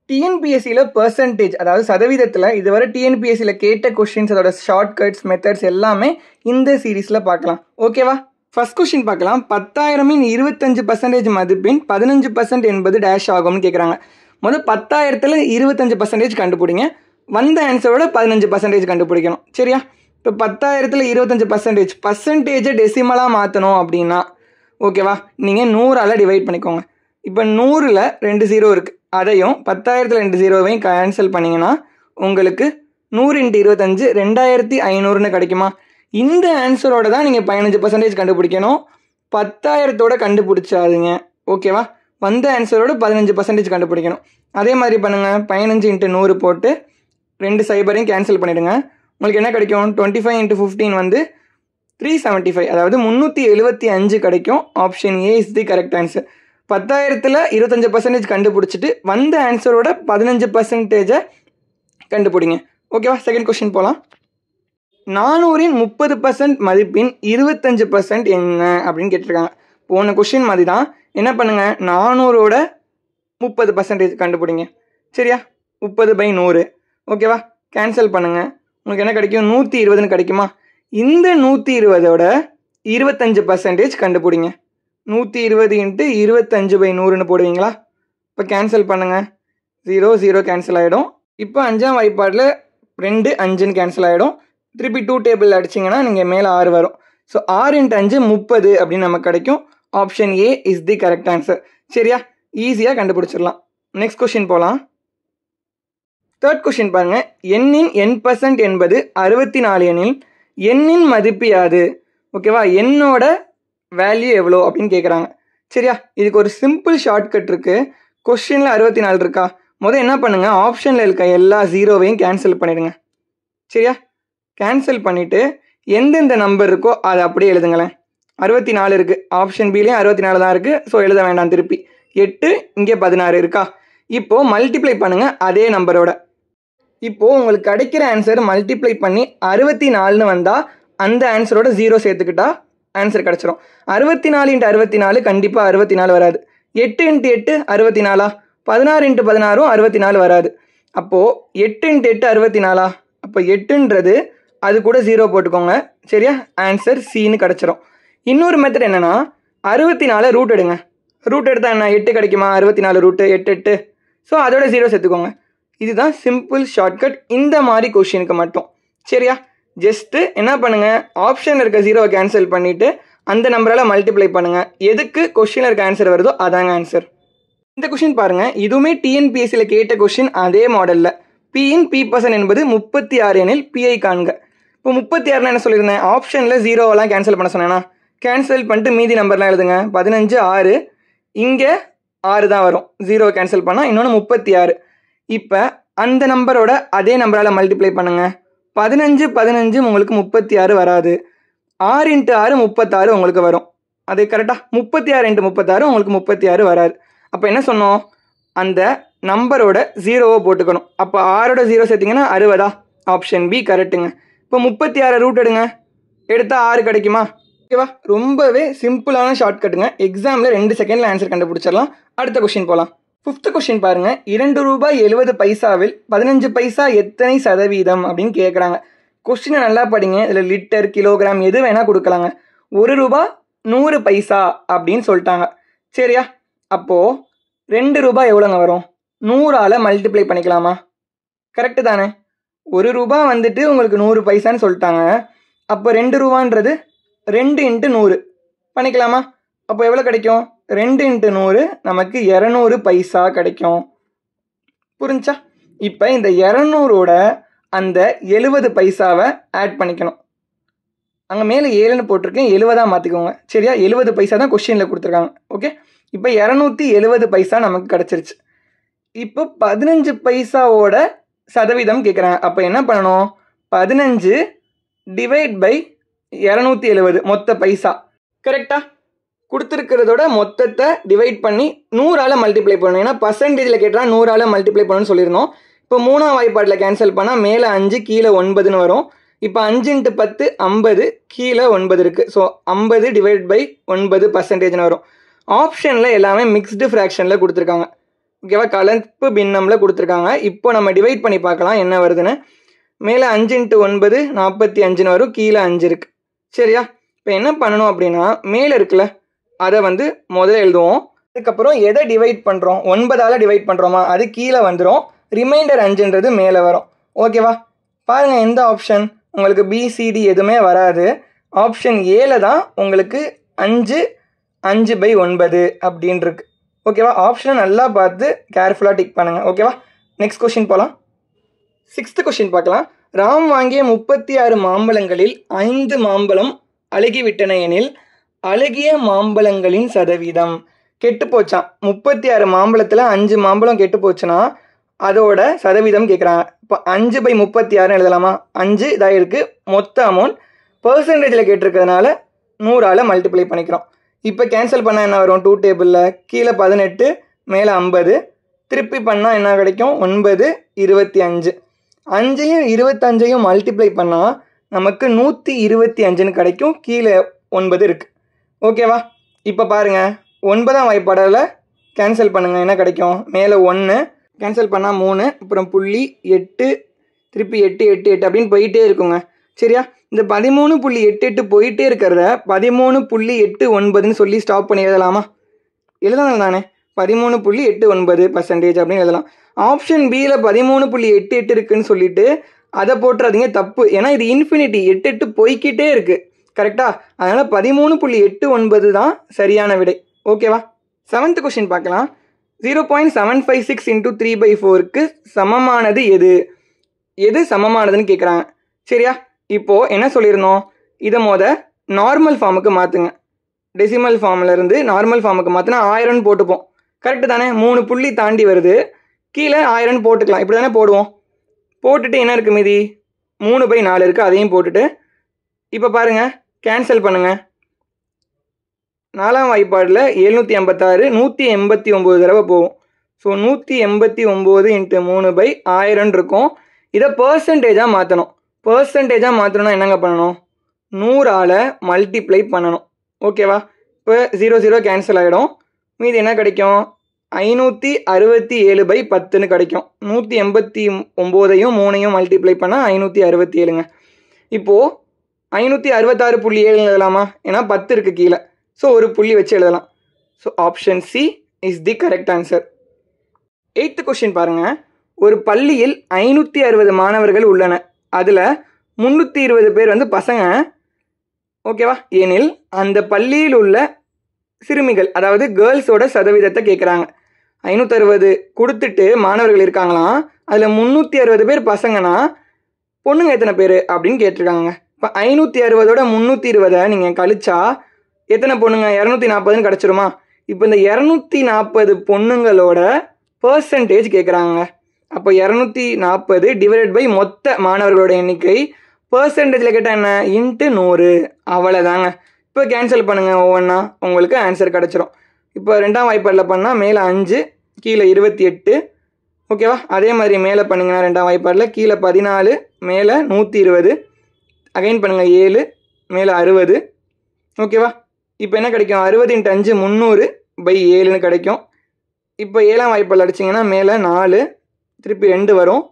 டிஎன்பிஎஸ்சியில் percentage அதாவது சதவீதத்தில் இதுவரை டிஎன்பிஎஸ்சியில் கேட்ட கொஷின்ஸ் அதோட ஷார்ட்கட்ஸ் மெத்தட்ஸ் எல்லாமே இந்த சீரீஸில் பார்க்கலாம். ஓகேவா? ஃபர்ஸ்ட் கொஷின் பார்க்கலாம். 10,000 25% மதிப்பின் 15% என்பது டேஷ் ஆகும்னு கேட்குறாங்க. முதல் 10,000 25% கண்டுபிடிங்க. வந்த ஆன்சரோட 15% கண்டுபிடிக்கணும். சரியா? இப்போ 10,000 25% பர்சன்டேஜை டெசிமலாக மாற்றணும் அப்படின்னா ஓகேவா, நீங்கள் 100ஆல் டிவைட் பண்ணிக்கோங்க. இப்போ 100ல் 2 0 இருக்குது, அதையும் 10,000 2 0வையும் கேன்சல் பண்ணிங்கன்னா உங்களுக்கு 100 × 25 2500ன்னு கிடைக்குமா? இந்த ஆன்சரோட தான் நீங்கள் 15% கண்டுபிடிக்கணும். 10,000தோட கண்டுபிடிச்சாதுங்க. ஓகேவா? வந்த ஆன்சரோட 15% கண்டுபிடிக்கணும். அதே மாதிரி பண்ணுங்கள். 15 × 100 போட்டு 2 0ஐயும் கேன்சல் பண்ணிவிடுங்க. உங்களுக்கு என்ன கிடைக்கும்? 25 × 15 வந்து 375, அதாவது 375 கிடைக்கும். Option A is the correct answer. 10,000ல் 25% கண்டுபிடிச்சிட்டு வந்த ஆன்சரோட 15% கண்டுபிடிங்க. ஓகேவா? செகண்ட் கொஸ்டின் போகலாம். 400 30% மதிப்பின் 25% என்ன அப்படின்னு கேட்டிருக்காங்க. போன கொஸ்டின் மாதிரி தான். என்ன பண்ணுங்கள், 400ஓட 30% கண்டுபிடிங்க. சரியா? 30/100. ஓகேவா? கேன்சல் பண்ணுங்கள். உங்களுக்கு என்ன கிடைக்கும்? 120ன்னு கிடைக்குமா? இந்த 120ஓட 25% கண்டுபிடிங்க. 120 × 25/100ன்னு போடுவீங்களா? இப்போ கேன்சல் பண்ணுங்கள். 0 0 கேன்சல் ஆகிடும். இப்போ 5ஆம் வாய்ப்பாடில் 2 5ன்னு கேன்சல் ஆகிடும். திருப்பி 2 டேபிள் அடிச்சிங்கன்னா நீங்கள் மேலே 6 வரும். ஸோ 6 × 5 30 அப்படின்னு நமக்கு கிடைக்கும். Option A is the correct answer. சரியா? ஈஸியாக கண்டுபிடிச்சிடலாம். நெக்ஸ்ட் கொஸ்டின் போகலாம். தேர்ட் கொஸ்டின் பாருங்கள். எண்ணின் n% என்பது 64 எனில் எண்ணின் மதிப்பு யாது? ஓகேவா? என்னோட வேல்யூ எவ்வளோ அப்படின்னு கேட்குறாங்க. சரியா? இதுக்கு ஒரு சிம்பிள் ஷார்ட்கட் இருக்குது. கொஸ்டினில் 64 இருக்கா? முதல் என்ன பண்ணுங்கள், ஆப்ஷனில் இருக்க எல்லா 0வையும் கேன்சல் பண்ணிடுங்க. சரியா? கேன்சல் பண்ணிவிட்டு எந்தெந்த நம்பர் இருக்கோ அதை அப்படியே எழுதுங்களேன். 64 இருக்குது, ஆப்ஷன் பிலேயும் 64 தான் இருக்குது. ஸோ எழுத வேண்டாம். திருப்பி 8 இங்கே 16 இருக்கா? இப்போது மல்டிப்ளை பண்ணுங்கள் அதே நம்பரோட. இப்போது உங்களுக்கு கிடைக்கிற ஆன்சர் மல்டிப்ளை பண்ணி 64ன்னு வந்தால் அந்த ஆன்சரோட 0 சேர்த்துக்கிட்டா ஆன்சர் கிடச்சிரும். 64 × 64 கண்டிப்பாக 64 வராது. 8 × 8 64, 16 × 16ம் 64 வராது. அப்போது 8 × 8 64. அப்போ 8ன்றது அது கூட 0 போட்டுக்கோங்க. சரியா? ஆன்சர் சின்னு கிடச்சிரும். இன்னொரு மெத்தட் என்னென்னா 64 ரூட் எடுங்க. ரூட் எடுத்தால் என்ன 8 கிடைக்குமா? 64 ரூட்டு 8 8. ஸோ அதோட 0 சேர்த்துக்கோங்க. இதுதான் சிம்பிள் ஷார்ட்கட் இந்த மாதிரி கொஷினுக்கு மட்டும். சரியா? ஜஸ்ட்டு என்ன பண்ணுங்கள், ஆப்ஷன் இருக்க 0வை கேன்சல் பண்ணிவிட்டு அந்த நம்பரால் மல்டிப்ளை பண்ணுங்கள். எதுக்கு கொஷினில் இருக்க ஆன்சர் வருதோ அதாங்க ஆன்சர். இந்த கொஷின் பாருங்கள். இதுவுமே டிஎன்பிஎஸ்சியில் கேட்ட கொஷின் அதே மாடலில். பியின் p% என்பது 36 எனில் பிஐ காண்க. இப்போ 36 என்ன சொல்லியிருந்தேன்? ஆப்ஷனில் 0வெல்லாம் கேன்சல் பண்ண சொன்னேன்னா கேன்சல் பண்ணிட்டு மீதி நம்பர்லாம் எழுதுங்க. 15 6, இங்கே 6 தான் வரும். 0 கேன்சல் பண்ணால் இன்னொன்று 36. இப்போ அந்த நம்பரோட அதே நம்பரால் மல்டிப்ளை பண்ணுங்கள். 15 15 உங்களுக்கு 36 வராது. 6 × 6 36 உங்களுக்கு வரும். அது கரெக்டாக? 36 × 36 உங்களுக்கு 36 வராது. அப்போ என்ன சொன்னோம், அந்த நம்பரோட 0வை போட்டுக்கணும். அப்போ 6ஓட 0 சேர்த்திங்கன்னா 60. ஆப்ஷன் பி கரெக்டுங்க. இப்போ 36 ரூட் எடுங்க. எடுத்தால் 6 கிடைக்குமா? ஓகேவா? ரொம்பவே சிம்பிளான ஷார்ட்கட்டுங்க. எக்ஸாமில் 2 செகண்டில் ஆன்சர் கண்டுபிடிச்சிடலாம். அடுத்த கொஸ்டின் போகலாம். 5th கொஸ்டின் பாருங்கள். ₹2.70 15 பைசா எத்தனை சதவீதம் அப்படின்னு கேட்குறாங்க. கொஸ்டினை நல்லா படிங்க. இதில் லிட்டர் கிலோகிராம் எது வேணால் கொடுக்கலாங்க. ₹1 100 பைசா அப்படின்னு சொல்லிட்டாங்க. சரியா? அப்போது ₹2 எவ்வளோங்க வரும்? 100ஆல் மல்டிப்ளை பண்ணிக்கலாமா? கரெக்டு தானே? ₹1 வந்துட்டு உங்களுக்கு 100 பைசான்னு சொல்லிட்டாங்க. அப்போ ₹2ன்றது 2 × 100 பண்ணிக்கலாமா? அப்போ எவ்வளோ கிடைக்கும்? 2 × 100 நமக்கு 200 பைசா கிடைக்கும். புரிஞ்சா? இப்போ இந்த 200ஓட அந்த 70 பைசாவை ஆட் பண்ணிக்கணும். அங்கே மேலே 7ன்னு போட்டிருக்கேன், 70 மாற்றிக்கோங்க. சரியா? 70 பைசா தான் கொஸ்டினில் கொடுத்துருக்காங்க. ஓகே, இப்போ 270 பைசா நமக்கு கிடச்சிருச்சு. இப்போ 15 பைசாவோட சதவீதம் கேட்குறாங்க. அப்போ என்ன பண்ணணும்? 15 ÷ 270 மொத்த பைசா. கரெக்டா? கொடுத்துருக்கிறதோட மொத்தத்தை டிவைட் பண்ணி 100ஆல் மல்டிப்ளை பண்ணணும். ஏன்னா பர்சன்டேஜில் கேட்டால் 100ஆல் மல்டிப்ளை பண்ணணும்னு சொல்லியிருந்தோம். இப்போ 3ஆம் வாய்ப்பாட்டில் கேன்சல் பண்ணால் மேலே 5 கீழே 9ன்னு வரும். இப்போ 5 × 10 50, கீழே 9 இருக்குது. ஸோ 50 ÷ 9% வரும். ஆப்ஷனில் எல்லாமே மிக்ஸ்டு ஃப்ராக்ஷனில் கொடுத்துருக்காங்க. ஓகேவா? கலப்பு பின்னம்ல கொடுத்துருக்காங்க. இப்போ நம்ம டிவைட் பண்ணி பார்க்கலாம் என்ன வருதுன்னு. மேலே 5 × 9 45 வரும், கீழே 5 இருக்கு. சரியா? இப்போ என்ன பண்ணணும் அப்படின்னா, மேலே இருக்குல்ல அதை வந்து முதல்ல எழுதுவோம். அதுக்கப்புறம் எதை டிவைட் பண்ணுறோம், 9ஆல் டிவைட் பண்ணுறோமா அது கீழே வந்துடும், ரிமைண்டர் 5ன்றது மேலே வரும். ஓகேவா? பாருங்கள் எந்த ஆப்ஷன் உங்களுக்கு பிசிடி எதுவுமே வராது. ஆப்ஷன் ஏல தான் உங்களுக்கு 5/9 அப்படின்னு இருக்கு. ஓகேவா? ஆப்ஷனை நல்லா பார்த்து கேர்ஃபுல்லாக டிக் பண்ணுங்கள். ஓகேவா? நெக்ஸ்ட் கொஸ்டின் போகலாம். 6th கொஸ்டின் பார்க்கலாம். ராம் வாங்கிய 36 மாம்பழங்களில் 5 மாம்பழம் அழுகிவிட்டன எனில் அழுகிய மாம்பழங்களின் சதவீதம். கெட்டு போச்சான். 36 மாம்பழத்தில் 5 மாம்பழம் கெட்டு போச்சுன்னா அதோட சதவீதம் கேட்குறாங்க. இப்போ 5/36 எழுதலாமா? 5 இதாக இருக்குது. மொத்த அமௌண்ட் பர்சன்டேஜில் கேட்டிருக்கிறதுனால 100ஆல் மல்டிப்ளை பண்ணிக்கிறோம். இப்போ கேன்சல் பண்ணால் என்ன வரும்? 2 டேபிளில் கீழே 18 மேலே 50 திருப்பி பண்ணால் என்ன கிடைக்கும்? 9 25. 5ஐயும் 25ஐயும் மல்டிப்ளை பண்ணால் நமக்கு 125ன்னு கிடைக்கும். கீழே 9 இருக்குது. ஓகேவா? இப்போ பாருங்கள் 9ஆம் வாய்ப்பாடால் கேன்சல் பண்ணுங்கள், என்ன கிடைக்கும்? மேலே 1 கேன்சல் பண்ணால் 3, அப்புறம் 0.8 திருப்பி 8 8 8 அப்படின்னு போயிட்டே இருக்குங்க. சரியா? இந்த 13.88 போயிட்டே இருக்கிறத 13.89ன்னு சொல்லி ஸ்டாப் பண்ணி எழுதலாமா? எழுதலாம் தானே. 13.89% அப்படின்னு எழுதலாம். ஆப்ஷன் பியில் 13.88 இருக்குன்னு சொல்லிட்டு அதை போட்டுறாதீங்க, தப்பு. ஏன்னா இது இன்ஃபினிட்டி, 8 போய்கிட்டே இருக்குது. கரெக்டா? அதனால் 13.89 தான் சரியான விடை. ஓகேவா? 7th கொஸ்டின் பார்க்கலாம். 0.756 × 3/4க்கு சமமானது எது? எது சமமானதுன்னு கேட்குறாங்க. சரியா? இப்போது என்ன சொல்லியிருந்தோம், இதை நார்மல் ஃபார்முக்கு மாற்றுங்க. டெசிமல் ஃபார்ம்லேருந்து நார்மல் ஃபார்முக்கு மாற்றினா 1000 போட்டுப்போம். கரெக்டு தானே? 3 புள்ளி தாண்டி வருது, கீழே 1000 போட்டுக்கலாம். இப்படி தானே போடுவோம். போட்டுட்டு என்ன இருக்குது மீதி? 3/4 இருக்குது, அதையும் போட்டுட்டு இப்போ பாருங்கள் கேன்சல் பண்ணுங்கள். 4ஆம் வாய்ப்பாடில் 756 189 தடவை போகும். ஸோ 189 × 3/1000 இருக்கும். இதை பர்சன்டேஜாக மாற்றணும். பர்சன்டேஜாக மாற்றணும்னா என்னங்க பண்ணணும்? 100ஆல் மல்டிப்ளை பண்ணணும். ஓகேவா? இப்போ 0 0 கேன்சல் ஆகிடும். மீதி என்ன கிடைக்கும்? 567/10ன்னு கிடைக்கும். 189ஐயும் 3ஐயும் மல்டிப்ளை பண்ணால் 567ங்க. இப்போது 566.7 எழுதலாமா? ஏன்னா 10 இருக்குது கீழே. ஸோ ஒரு புள்ளி வச்சு எழுதலாம். So option C is the correct answer. 8th question பாருங்கள். ஒரு பள்ளியில் 560 மாணவர்கள் உள்ளன. அதில் 320 பேர் பசங்க. ஓகேவா? எனில் அந்த பள்ளியில் உள்ள சிறுமிகள், அதாவது கேர்ள்ஸோட சதவீதத்தை கேட்குறாங்க. 560 கொடுத்துட்டு மாணவர்கள் இருக்காங்களாம். அதில் 360 பேர் பசங்கன்னா பொண்ணுங்க எத்தனை பேர் அப்படின்னு கேட்டிருக்காங்க. இப்போ 560ஓட 320 நீங்கள் கழிச்சா எத்தனை பொண்ணுங்க? 240ன்னு கிடச்சிருமா? இப்போ இந்த 240 பொண்ணுங்களோட பர்சன்டேஜ் கேட்குறாங்க. அப்போ 240 டிவைடட் பை மொத்த மாணவர்களோட எண்ணிக்கை. பர்சன்டேஜில் கேட்டால் என்ன? × 100. அவ்வளோதாங்க. இப்போ கேன்சல் பண்ணுங்கள், ஒவ்வொன்றா உங்களுக்கு ஆன்சர் கிடச்சிரும். இப்போ 2ஆம் வாய்ப்பாடில் பண்ணால் மேலே 5 கீழே 28. ஓகேவா? அதே மாதிரி மேலே பண்ணிங்கன்னா 2ஆம் வாய்ப்பாடில் கீழே 14 மேலே 120. அகைன் பண்ணுங்கள் 7 மேலே 60. ஓகேவா? இப்போ என்ன கிடைக்கும்? 60 × 5 300/7ன்னு கிடைக்கும். இப்போ 7ஆம் வாய்ப்பாடில் அடிச்சிங்கன்னா மேலே 4 திருப்பி 2 வரும்.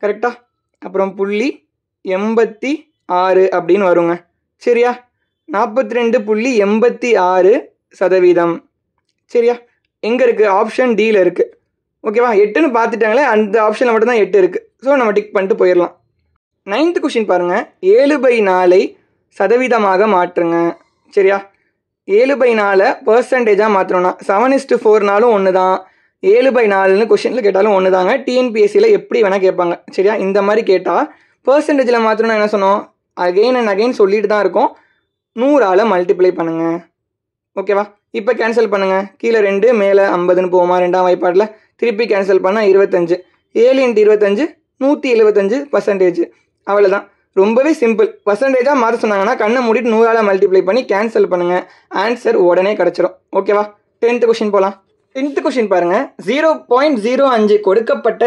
கரெக்டாக? அப்புறம் 0.86 அப்படின்னு வருங்க. சரியா? 42.86%. சரியா? எங்கே இருக்குது? ஆப்ஷன் டியில் இருக்குது. ஓகேவா? 8ன்னு பார்த்துட்டாங்களே, அந்த ஆப்ஷனில் மட்டும்தான் 8 இருக்குது. ஸோ நம்ம டிக் பண்ணிட்டு போயிடலாம். 9th கொஸ்டின் பாருங்கள். 7/4 சதவீதமாக மாற்றுங்க. சரியா? 7/4 பர்சன்டேஜாக மாற்றணும்னா 7:4னாலும் ஒன்று தான், 7/4ன்னு கொஸ்டினில் கேட்டாலும் ஒன்று தாங்க. டிஎன்பிஎஸ்சியில் எப்படி வேணால் கேட்பாங்க. சரியா? இந்த மாதிரி கேட்டால் பர்சன்டேஜில் மாற்றணும்னா என்ன சொன்னோம்? அகெயின் அண்ட் அகெயின் சொல்லிட்டு தான் இருக்கோம். 100ஆல் மல்டிப்ளை பண்ணுங்கள். ஓகேவா? இப்போ கேன்சல் பண்ணுங்கள். கீழே 2 மேலே 50ன்னு போகுமா 2ஆம் வாய்ப்பாடில்? திருப்பி கேன்சல் பண்ணால் 25. 7 × 25 175%. அவ்வளோதான். ரொம்பவே சிம்பிள். பர்சன்டேஜாக மாற்ற சொன்னாங்கன்னா கண்ணை மூடிட்டு 100ஆல் மல்டிப்ளை பண்ணி கேன்சல் பண்ணுங்கள். ஆன்சர் உடனே கிடச்சிரும். ஓகேவா? 10th கொஸ்டின் போகலாம். 10th கொஸ்டின் பாருங்கள். 0.05 கொடுக்கப்பட்ட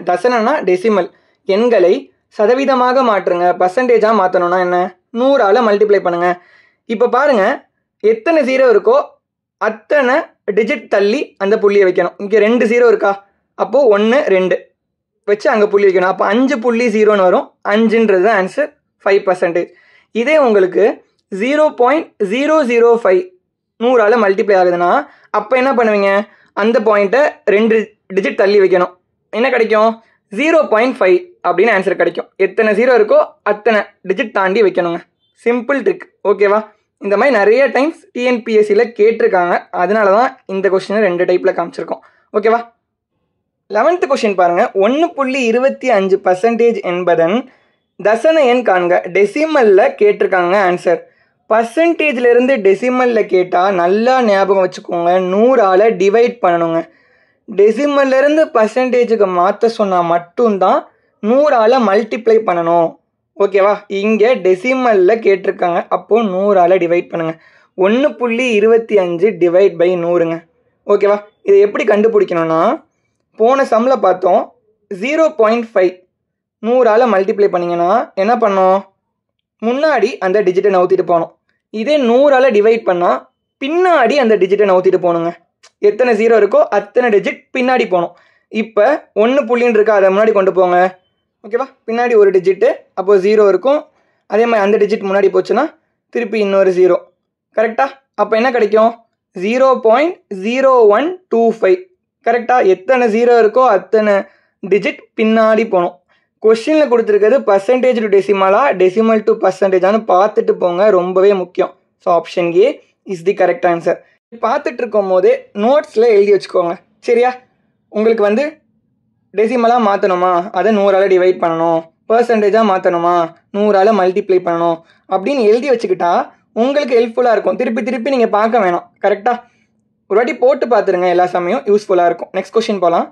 தசனனா டெசிமல் எண்களை சதவீதமாக மாற்றுங்க. பர்சன்டேஜாக மாற்றணும்னா என்ன? 100ஆல் மல்டிப்ளை பண்ணுங்கள். இப்போ பாருங்கள், எத்தனை 0 இருக்கோ அத்தனை டிஜிட் தள்ளி அந்த புள்ளியை வைக்கணும். இங்கே 2 0 இருக்கா, அப்போது 1 2 வச்சு அங்கே புள்ளி வைக்கணும். அப்போ 5.0 வரும். 5ன்றது தான் ஆன்சர், 5%. இதே உங்களுக்கு 0.005 100ஆல் மல்டிப்ளை ஆகுதுன்னா அப்போ என்ன பண்ணுவீங்க, அந்த பாயிண்ட்டை 2 டிஜிட் தள்ளி வைக்கணும். என்ன கிடைக்கும், 0.5 அப்படின்னு ஆன்சர் கிடைக்கும். எத்தனை 0 இருக்கோ அத்தனை டிஜிட் தாண்டி வைக்கணுங்க. சிம்பிள் ட்ரிக், ஓகேவா? இந்த மாதிரி நிறைய டைம்ஸ் டிஎன்பிஎஸ்சியில் கேட்டிருக்காங்க, அதனால தான் இந்த கொஸ்டினை 2 டைப்பில் காமிச்சிருக்கோம், ஓகேவா? 11th கொஸ்டின் பாருங்கள். 1.25% என்பதன் தசன எண் காண்க. டெசிமலில் கேட்டிருக்காங்க ஆன்சர். பர்சன்டேஜ்லேருந்து டெசிமலில் கேட்டால் நல்லா ஞாபகம் வச்சுக்கோங்க, 100ஆல் டிவைட் பண்ணணுங்க. டெசிமல்லேருந்து பர்சன்டேஜுக்கு மாற்ற சொன்னால் மட்டும்தான் 100ஆல் மல்டிப்ளை பண்ணணும், ஓகேவா? இங்கே டெசிமலில் கேட்டிருக்காங்க, அப்போது 100ஆல் டிவைட் பண்ணுங்கள். 1.25 டிவைட் பை 100ங்க, ஓகேவா? இதை எப்படி கண்டுபிடிக்கணும்னா, போன சம்மில் பார்த்தோம் 0.5 100ஆல் மல்டிப்ளை பண்ணிங்கன்னா என்ன பண்ணோம், முன்னாடி அந்த டிஜிட்டை நவுத்திட்டு போகணும். இதே 100ஆல் டிவைட் பண்ணால் பின்னாடி அந்த டிஜிட்டை நவுத்திட்டு போகணுங்க. எத்தனை 0 இருக்கோ அத்தனை டிஜிட் பின்னாடி போகணும். இப்போ 1 புள்ளின்னு இருக்கா, அதை முன்னாடி கொண்டு போங்க, ஓகேவா? பின்னாடி ஒரு டிஜிட்டு, அப்போது 0 இருக்கும். அதே மாதிரி அந்த டிஜிட் முன்னாடி போச்சுன்னா திருப்பி இன்னொரு 0, கரெக்டாக? அப்போ என்ன கிடைக்கும், 0.0125, கரெக்டாக? எத்தனை 0 இருக்கோ அத்தனை டிஜிட் பின்னாடி போகணும். கொஸ்டினில் கொடுத்துருக்கிறது பர்சன்டேஜ் டு டெசிமலா, டெசிமல் டு பர்சன்டேஜானு பார்த்துட்டு போங்க, ரொம்பவே முக்கியம். So option A is the correct answer. பார்த்துட்டு இருக்கும் போதே நோட்ஸில் எழுதி வச்சுக்கோங்க, சரியா? உங்களுக்கு வந்து டெசிமலாக மாற்றணுமா, அதை 100ஆல் டிவைட் பண்ணணும், பர்சன்டேஜாக மாற்றணுமா 100ஆல் மல்டிப்ளை பண்ணணும் அப்படின்னு எழுதி வச்சுக்கிட்டா உங்களுக்கு ஹெல்ப்ஃபுல்லாக இருக்கும். திருப்பி திருப்பி நீங்கள் பார்க்க வேணாம், கரெக்டாக? ஒரு வாட்டி போட்டு பார்த்துருங்க, எல்லா சமயம் யூஸ்ஃபுல்லாக இருக்கும். நெக்ஸ்ட் கொஸ்டின் போகலாம்.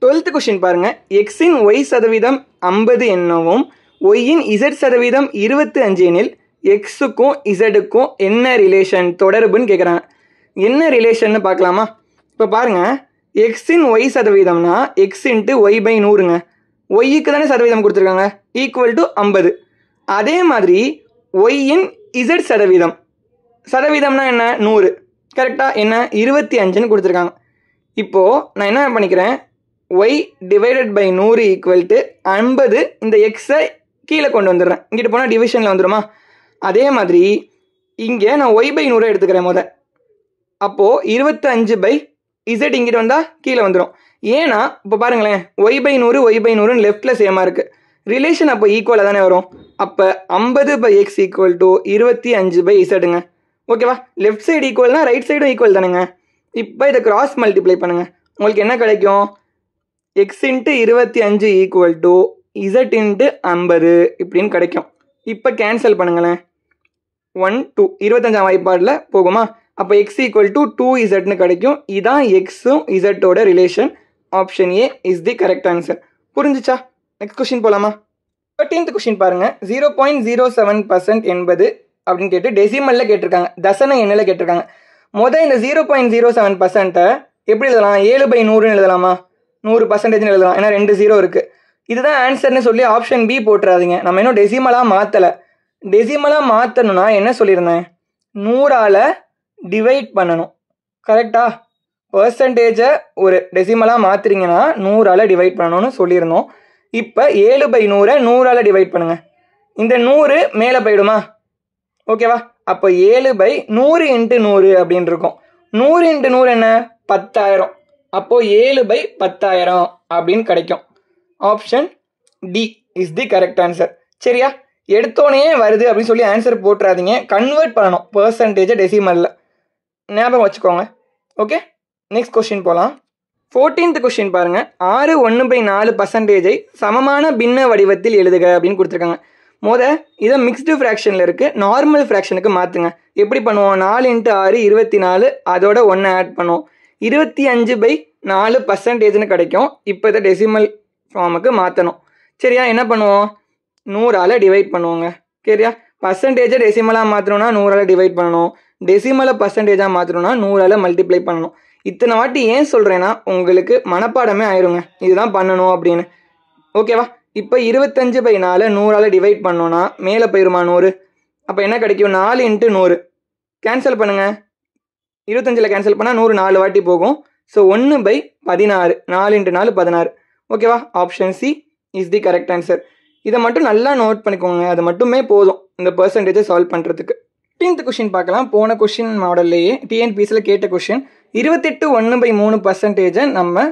12th கொஸ்டின் பாருங்கள். எக்ஸின் ஒய் சதவீதம் 50 என்னவும் ஒய்யின் இசட் சதவீதம் 25 எனில் எக்ஸுக்கும் இசட்டுக்கும் என்ன ரிலேஷன், தொடர்புன்னு கேட்குறாங்க. என்ன ரிலேஷன்னு பார்க்கலாமா? இப்போ பாருங்கள், எக்ஸின் ஒய் சதவீதம்னா எக்ஸ் இன்ட்டு ஒய் பை 100ங்க. ஒய்க்கு தானே சதவீதம் கொடுத்துருக்காங்க, ஈக்குவல் டு 50. அதே மாதிரி ஒய்யின் இசட் சதவீதம், சதவீதம்னா என்ன, 100, கரெக்டாக? என்ன, 25ன்னு கொடுத்துருக்காங்க. இப்போது நான் என்ன பண்ணிக்கிறேன், y divided by 100 equal to 50. இந்த எக்ஸை கீழே கொண்டு வந்துடுறேன், இங்கிட்டு போனால் டிவிஷனில் வந்துடுமா? அதே மாதிரி இங்கே நான் ஒய் பை 100 எடுத்துக்கிறேன் முத. அப்போது 25 பை இசட் இங்கிட்டு வந்தால் கீழே வந்துடும். ஏன்னா இப்போ பாருங்களேன், ஒய் பை 100 ஒய் பை 100ன்னு லெஃப்ட்டில் சேமாக இருக்குது. ரிலேஷன் அப்போ ஈக்குவலாக தானே வரும். அப்போ 50 by X equal to 25 by இசட்டுங்க, ஓகேவா? லெஃப்ட் சைடு ஈக்குவல்னா ரைட் சைடும் ஈக்குவல் தானுங்க. இப்போ இதை கிராஸ் மல்டிப்ளை பண்ணுங்கள், உங்களுக்கு என்ன கிடைக்கும், X into 25 equal to Z into 50 இப்படின்னு கிடைக்கும். இப்போ கேன்சல் பண்ணுங்களேன், 1 2 25ஆம் வாய்ப்பாடில் போகுமா? அப்போ எக்ஸ் ஈக்குவல் டு 2z கிடைக்கும். இதான் எக்ஸும் இசட்டோட relation. Option A is the correct answer. புரிஞ்சிச்சா? நெக்ஸ்ட் கொஸ்டின் போகலாமா? 13th கொஸ்டின் பாருங்கள். 0.07% என்பது அப்படின்னு கேட்டு டெசிமலில் கேட்டிருக்காங்க, தசன எண்ணில் கேட்டிருக்காங்க. இந்த 0.07%-ஐ எப்படி எழுதலாம், 7/100ன்னு எழுதலாமா, 100%ன்னு எழுதலாம், ஏன்னா 2 0 இருக்குது. இதுதான் ஆன்சர்னு சொல்லி ஆப்ஷன் பி போட்டுறாதீங்க. நம்ம இன்னும் டெசிமலாக மாற்றலை. டெசிமலாக மாற்றணும்னா என்ன சொல்லியிருந்தேன், 100ஆல் டிவைட் பண்ணணும், கரெக்டா? பர்சன்டேஜை ஒரு டெசிமலாக மாற்றுறீங்கன்னா 100ஆல் டிவைட் பண்ணணும்னு சொல்லியிருந்தோம். இப்போ 7/100 100ஆல் டிவைட் பண்ணுங்கள். இந்த 100 மேலே போயிடுமா, ஓகேவா? அப்போ 7/100 × 100 அப்படின்னு இருக்கும். 100 × 100 என்ன, 10,000. அப்போது 7/10,000 அப்படின்னு கிடைக்கும். Option D is the correct answer. சரியா? எடுத்தோடனே வருது அப்படின்னு சொல்லி ஆன்சர் போட்டுறாதீங்க, கன்வெர்ட் பண்ணணும் பர்சன்டேஜை டெசிமலில், ஞாபகம் வச்சுக்கோங்க. ஓகே, நெக்ஸ்ட் கொஸ்டின் போகலாம். 14th கொஸ்டின் பாருங்கள். 6 1/4%-ஐ சமமான பின்ன வடிவத்தில் எழுதுக அப்படின்னு கொடுத்துருக்காங்க. இதை மிக்ஸ்டு ஃப்ராக்ஷனில் இருக்குது, நார்மல் ஃப்ராக்ஷனுக்கு மாற்றுங்க. எப்படி பண்ணுவோம், 4 × 6 24, அதோட 1 ஆட் பண்ணுவோம், 25/4%ன்னு கிடைக்கும். இப்போ இதை டெசிமல் ஃபார்முக்கு மாற்றணும். சரியா? என்ன பண்ணுவோம், 100ஆல் டிவைட் பண்ணுவோங்க. சரியா? பர்சன்டேஜை டெசிமலாக மாற்றணும்னா 100ஆல் டிவைட் பண்ணணும், டெசிமலை பர்சன்டேஜாக மாற்றணும்னா 100ஆல் மல்டிப்ளை பண்ணணும். இத்தனை வாட்டி ஏன் சொல்கிறேன்னா உங்களுக்கு மனப்பாடமே ஆயிருங்க, இதுதான் பண்ணணும் அப்படின்னு, ஓகேவா? இப்போ 25/4 100ஆல் டிவைட் பண்ணோன்னா மேலே போயிருமா 100. அப்போ என்ன கிடைக்கும், 4 × 100. கேன்சல் பண்ணுங்கள், 25ல் கேன்சல் பண்ணால் 100 4 வாட்டி போகும். ஸோ 1/16, 4 × 4 16. ஓகேவா? Option C is the correct answer. இதை மட்டும் நல்லா நோட் பண்ணிக்கோங்க, அது மட்டுமே போதும் இந்த பர்சன்டேஜை சால்வ் பண்ணுறதுக்கு. 15th கொஷின் பார்க்கலாம். போன கொஷின் மாடல்லையே டிஎன்பிஎஸ்சியில் கேட்ட கொஷின் 28 1/3% நம்ம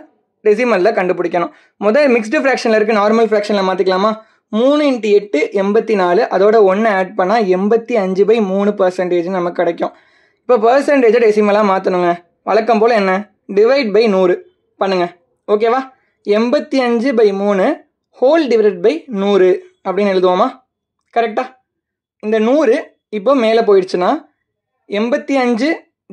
டெசிமலில் கண்டுபிடிக்கணும். முதல் மிக்ஸ்டு ஃப்ராக்ஷனில் இருக்குது, நார்மல் ஃப்ராக்ஷனில் மாற்றிக்கலாமா? 3 × 8 84, அதோட 1 ஆட் பண்ணால் 85/3% நமக்கு கிடைக்கும். இப்போ பர்சன்டேஜை டெசிமலாக மாற்றணுங்க. வழக்கம் போல் என்ன, டிவைட் பை 100 பண்ணுங்க. ஓகேவா? 85/3 ஹோல் டிவைட் பை 100 அப்படின்னு எழுதுவோமா? கரெக்டா? இந்த 100 இப்போ மேலே போயிடுச்சுன்னா 85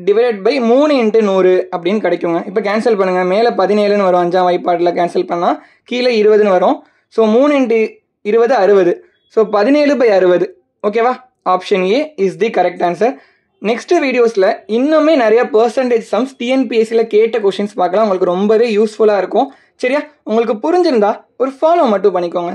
டிவைட் பை 3 × 100 அப்படின்னு கிடைக்குங்க. இப்போ கேன்சல் பண்ணுங்கள். மேலே 17ன்னு வரும், 5ஆம் வாய்ப்பாடில் கேன்சல் பண்ணால் கீழே 20ன்னு வரும். ஸோ 3 × 20 60. ஸோ 17/60. ஓகேவா? Option A is the correct answer. Next வீடியோஸில் இன்னுமே நிறைய பர்சன்டேஜ் சம்ஸ் டிஎன்பிஎஸ்சியில் கேட்ட கொஷின்ஸ் பார்க்கலாம். உங்களுக்கு ரொம்பவே யூஸ்ஃபுல்லாக இருக்கும். சரியா? உங்களுக்கு புரிஞ்சிருந்தா ஒரு ஃபாலோ மட்டும் பண்ணிக்கோங்க.